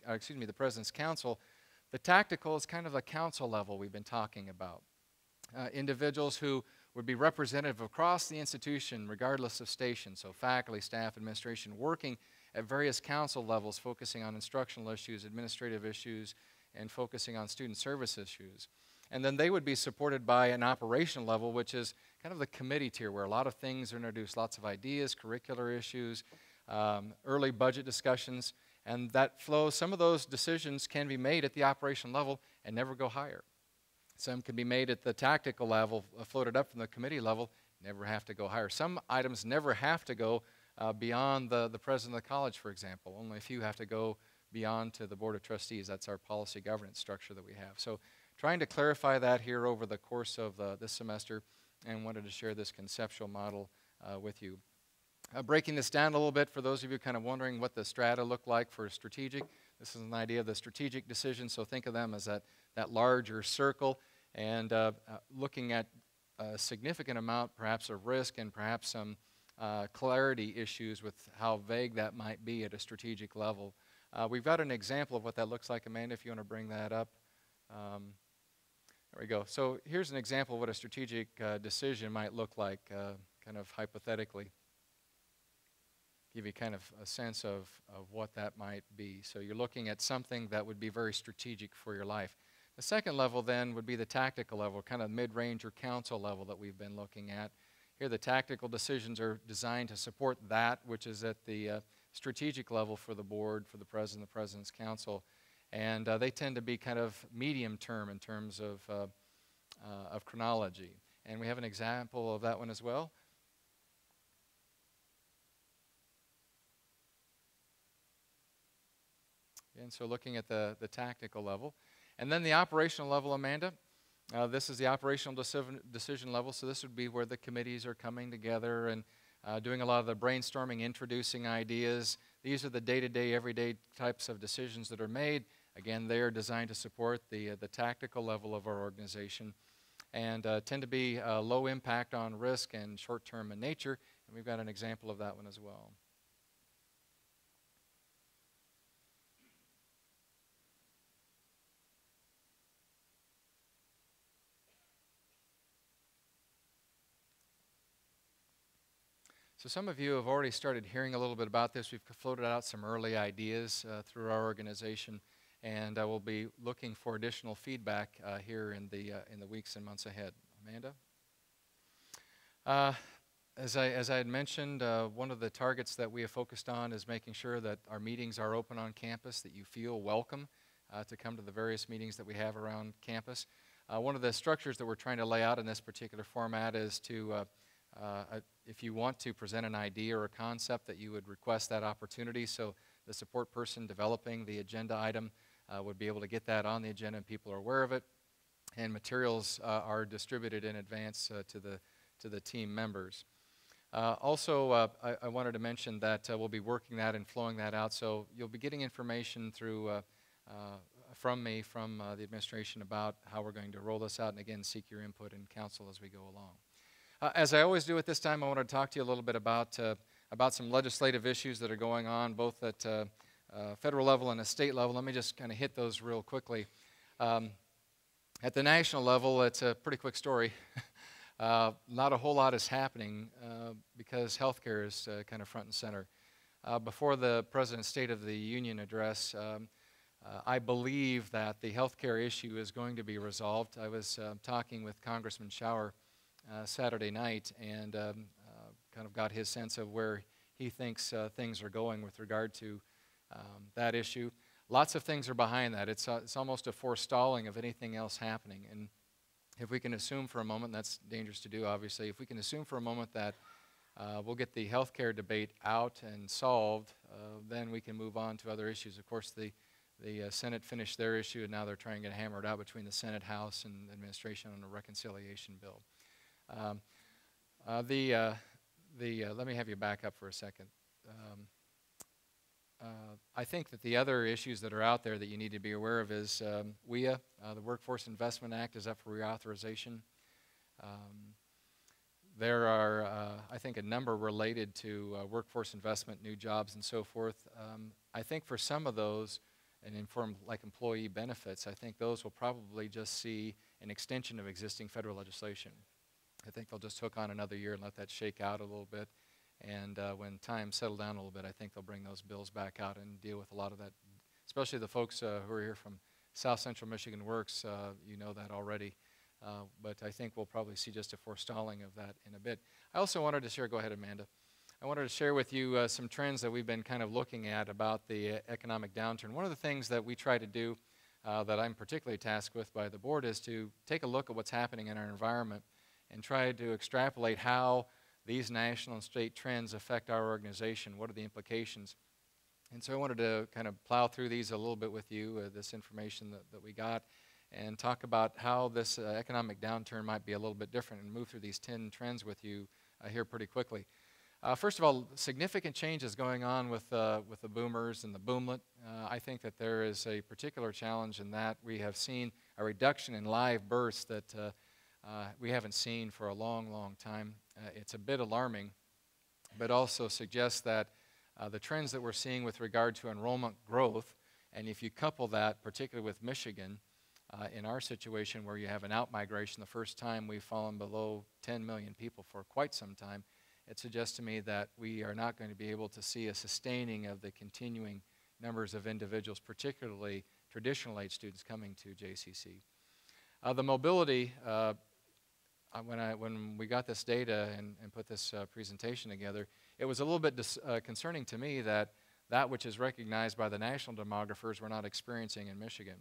the President's Council. The tactical is kind of the council level we've been talking about. Individuals who would be representative across the institution, regardless of station, so faculty, staff, administration, working at various council levels, focusing on instructional issues, administrative issues, and focusing on student service issues. And then they would be supported by an operational level, which is kind of the committee tier, where a lot of things are introduced, lots of ideas, curricular issues, early budget discussions, and that flows. Some of those decisions can be made at the operational level and never go higher. Some can be made at the tactical level, floated up from the committee level, never have to go higher. Some items never have to go beyond the president of the college, for example. Only a few have to go beyond to the Board of Trustees. That's our policy governance structure that we have. So trying to clarify that here over the course of this semester, and wanted to share this conceptual model with you. Breaking this down a little bit for those of you kind of wondering what the strata look like for strategic. This is an idea of the strategic decision, so think of them as that larger circle, and looking at a significant amount perhaps of risk and perhaps some clarity issues with how vague that might be at a strategic level. We've got an example of what that looks like. Amanda, if you want to bring that up. There we go. So here's an example of what a strategic decision might look like, kind of hypothetically. Give you kind of a sense of what that might be. So you're looking at something that would be very strategic for your life. The second level then would be the tactical level, kind of mid-range or council level that we've been looking at. Here the tactical decisions are designed to support that, which is at the strategic level for the board, for the president, the president's council. And they tend to be kind of medium term in terms of chronology. And we have an example of that one as well. And so looking at the tactical level. And then the operational level, Amanda. This is the operational decision level, so this would be where the committees are coming together and doing a lot of the brainstorming, introducing ideas. These are the day-to-day, everyday types of decisions that are made. Again, they are designed to support the tactical level of our organization and tend to be low impact on risk and short-term in nature, and we've got an example of that one as well. So some of you have already started hearing a little bit about this. We've floated out some early ideas through our organization, and I will be looking for additional feedback here in the weeks and months ahead. Amanda? As I had mentioned, one of the targets that we have focused on is making sure that our meetings are open on campus, that you feel welcome to come to the various meetings that we have around campus. One of the structures that we're trying to lay out in this particular format is to if you want to present an idea or a concept, that you would request that opportunity, so the support person developing the agenda item would be able to get that on the agenda and people are aware of it, and materials are distributed in advance to the team members. Also, I wanted to mention that we'll be working that and flowing that out, so you'll be getting information through from me, from the administration, about how we're going to roll this out, and again, seek your input and counsel as we go along. As I always do at this time, I want to talk to you a little bit about some legislative issues that are going on, both at federal level and a state level. Let me just kind of hit those real quickly. At the national level, it's a pretty quick story. Not a whole lot is happening because healthcare is kind of front and center. Before the President's State of the Union address, I believe that the healthcare issue is going to be resolved. I was talking with Congressman Schauer Saturday night, and kind of got his sense of where he thinks things are going with regard to that issue. Lots of things are behind that. It's almost a forestalling of anything else happening. And if we can assume for a moment, that's dangerous to do obviously, if we can assume for a moment that we'll get the health care debate out and solved, then we can move on to other issues. Of course, the Senate finished their issue, and now they're trying to hammer it out between the Senate, House, and administration on a reconciliation bill. Let me have you back up for a second. I think that the other issues that are out there that you need to be aware of is WIA, the Workforce Investment Act, is up for reauthorization. There are, I think, a number related to workforce investment, new jobs, and so forth. I think for some of those, and inform like employee benefits, I think those will probably just see an extension of existing federal legislation. I think they'll just hook on another year and let that shake out a little bit. And when times settle down a little bit, I think they'll bring those bills back out and deal with a lot of that, especially the folks who are here from South Central Michigan Works. You know that already. But I think we'll probably see just a forestalling of that in a bit. I also wanted to share, go ahead, Amanda. I wanted to share with you some trends that we've been kind of looking at about the economic downturn. One of the things that we try to do that I'm particularly tasked with by the board is to take a look at what's happening in our environment and try to extrapolate how these national and state trends affect our organization. What are the implications? And so I wanted to kind of plow through these a little bit with you, this information that we got, and talk about how this economic downturn might be a little bit different and move through these 10 trends with you here pretty quickly. First of all, significant changes going on with the boomers and the boomlet. I think that there is a particular challenge in that we have seen a reduction in live births that we haven't seen for a long, long time. It's a bit alarming, but also suggests that the trends that we're seeing with regard to enrollment growth, and if you couple that particularly with Michigan, in our situation where you have an out-migration, the first time we've fallen below 10 million people for quite some time, it suggests to me that we are not going to be able to see a sustaining of the continuing numbers of individuals, particularly traditional age students coming to JCC. The mobility, when we got this data and put this presentation together, it was a little bit concerning to me that that which is recognized by the national demographers we're not experiencing in Michigan.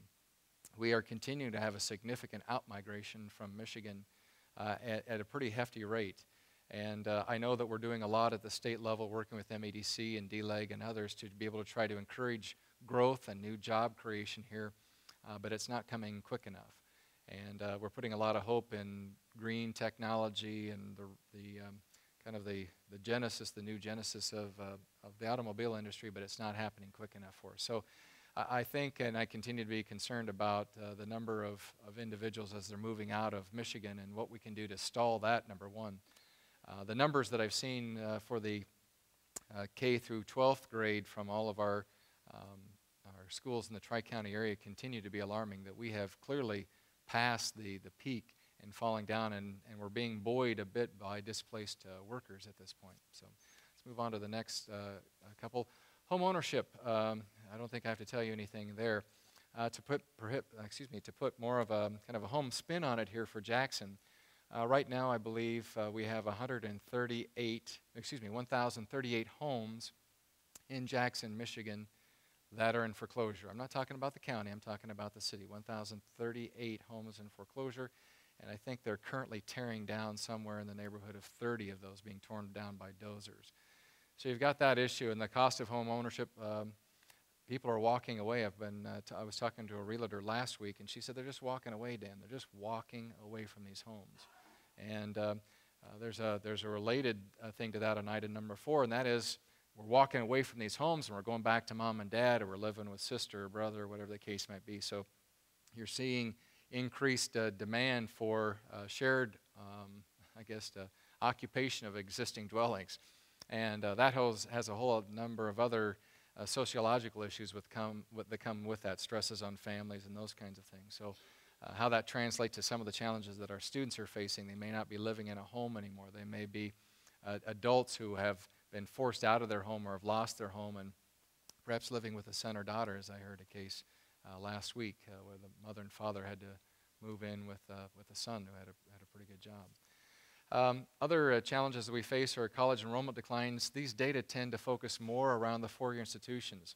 We are continuing to have a significant out-migration from Michigan at a pretty hefty rate. And I know that we're doing a lot at the state level, working with MEDC and DLEG and others to be able to try to encourage growth and new job creation here, but it's not coming quick enough. And we're putting a lot of hope in green technology and the genesis, the new genesis of the automobile industry, but it's not happening quick enough for us. So I think, and I continue to be concerned about the number of individuals as they're moving out of Michigan and what we can do to stall that, number one. The numbers that I've seen for the K through 12th grade from all of our schools in the Tri-County area continue to be alarming, that we have clearly passed the peak and falling down, and we're being buoyed a bit by displaced workers at this point. So let's move on to the next couple. Home ownership, I don't think I have to tell you anything there. To put more of a kind of a home spin on it here for Jackson, right now I believe we have 1,038 homes in Jackson, Michigan that are in foreclosure. I'm not talking about the county, I'm talking about the city. 1,038 homes in foreclosure, and I think they're currently tearing down somewhere in the neighborhood of 30 of those being torn down by dozers. So you've got that issue, and the cost of home ownership. People are walking away. I was talking to a realtor last week, and she said they're just walking away, Dan. They're just walking away from these homes. And there's a related thing to that on item number 4, and that is we're walking away from these homes, and we're going back to mom and dad, or we're living with sister or brother, or whatever the case might be. So you're seeing increased demand for shared, occupation of existing dwellings. And that has a whole number of other sociological issues that come with that, stresses on families and those kinds of things. So how that translates to some of the challenges that our students are facing. They may not be living in a home anymore. They may be adults who have been forced out of their home or have lost their home and perhaps living with a son or daughter, as I heard a case last week where the mother and father had to move in with a son who had a pretty good job. Other challenges that we face are college enrollment declines. These data tend to focus more around the four-year institutions.